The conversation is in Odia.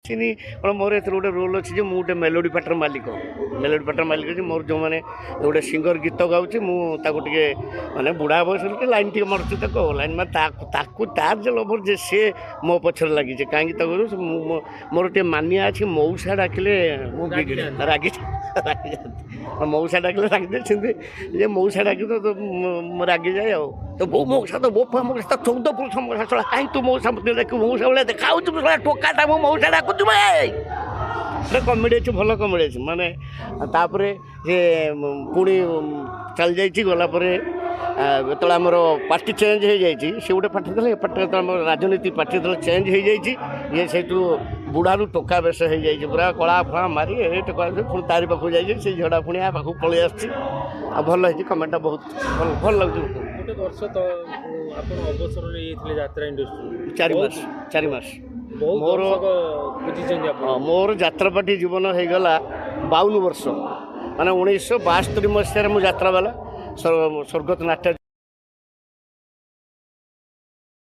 ଆସିନି କ'ଣ ମୋର ଏଥିରେ ଗୋଟେ ରୋଲ୍ ଅଛି ଯେ ମୁଁ ଗୋଟେ ମେଲୋଡ଼ି ପାର୍ଟିର ମାଲିକ ଅଛି ମୋର ଯେଉଁମାନେ ଗୋଟେ ସିଙ୍ଗର ଗୀତ ଗାଉଛି ମୁଁ ତାକୁ ଟିକେ ମାନେ ବୁଢ଼ା ବୟସରେ ଟିକେ ଲାଇନ୍ ଟିକେ ମାରୁଛି ତାକୁ ଲାଇନ୍ ମାନେ ତାକୁ ତାର ଯେ ଲଭର ଯେ ସେ ମୋ ପଛରେ ଲାଗିଛି କାହିଁକି ତାକୁ ମୋର ଟିକେ ମାନିଆ ଅଛି ମଉସା ଡାକିଲେ ମୁଁ ବିଗିଡ଼େ ରାଗିଯାନ୍ତି ମଉସା ଡାକିଲେ ରାଗିଯାଏ ସେମିତି ଯେ ମଉସା ଡାକି ତ ରାଗିଯାଏ ଆଉ ତ ବୋଉ ମଉସା ତ ବୋପା ମଉସା ତ 14 ପୁରୁଷ ମଉସା ଶଳା କାହିଁ ତୁ ମଉସା ଦେଖୁ ମଉସା ଭଳିଆ ଦେଖାଯାଉଛୁ ଶଳା ଟୋକାଟା ମୁଁ ମଉସା ଡାକୁଛୁ ଗୋଟେ କମେଡ଼ି ଅଛି ଭଲ କମେଡ଼ି ଅଛି ମାନେ ତାପରେ ସେ ପୁଣି ଚାଲି ଯାଇଛି ଗଲା ପରେ ଯେତେବେଳେ ଆମର ପାର୍ଟି ଚେଞ୍ଜ ହେଇଯାଇଛି ସେ ଗୋଟେ ପାର୍ଟି ଥିଲା ଏ ପାର୍ଟି ଯେତେବେଳେ ଆମର ରାଜନୀତି ପାର୍ଟି ଯେତେବେଳେ ଚେଞ୍ଜ ହେଇଯାଇଛି ଇଏ ସେଇଠୁ ବୁଢ଼ାରୁ ଟୋକା ବେଶ ହେଇଯାଇଛି ପୁରା କଳା ଫଳା ମାରି ଏ ଟୋକା ପୁଣି ତାରି ପାଖକୁ ଯାଇଛି ସେ ଝିଅଟା ପୁଣି ଆ ପାଖକୁ ପଳେଇ ଆସିଛି ଆଉ ଭଲ ହେଇଛି କମେଣ୍ଟଟା ବହୁତ ଭଲ ଲାଗୁଛି ଗୋଟେ ବର୍ଷ ତ ଆପଣ ଅବସର ନେଇଯାଇଥିଲେ ଯାତ୍ରା ଇଣ୍ଡଷ୍ଟ୍ରି 4 ମାସ ମୋର ଯାତ୍ରାପାଟି ଜୀବନ ହେଇଗଲା 52 ବର୍ଷ ମାନେ 1972 ମସିହାରେ ମୁଁ ଯାତ୍ରାବାଲା ସ୍ୱର୍ଗତ ନାଟ୍ୟ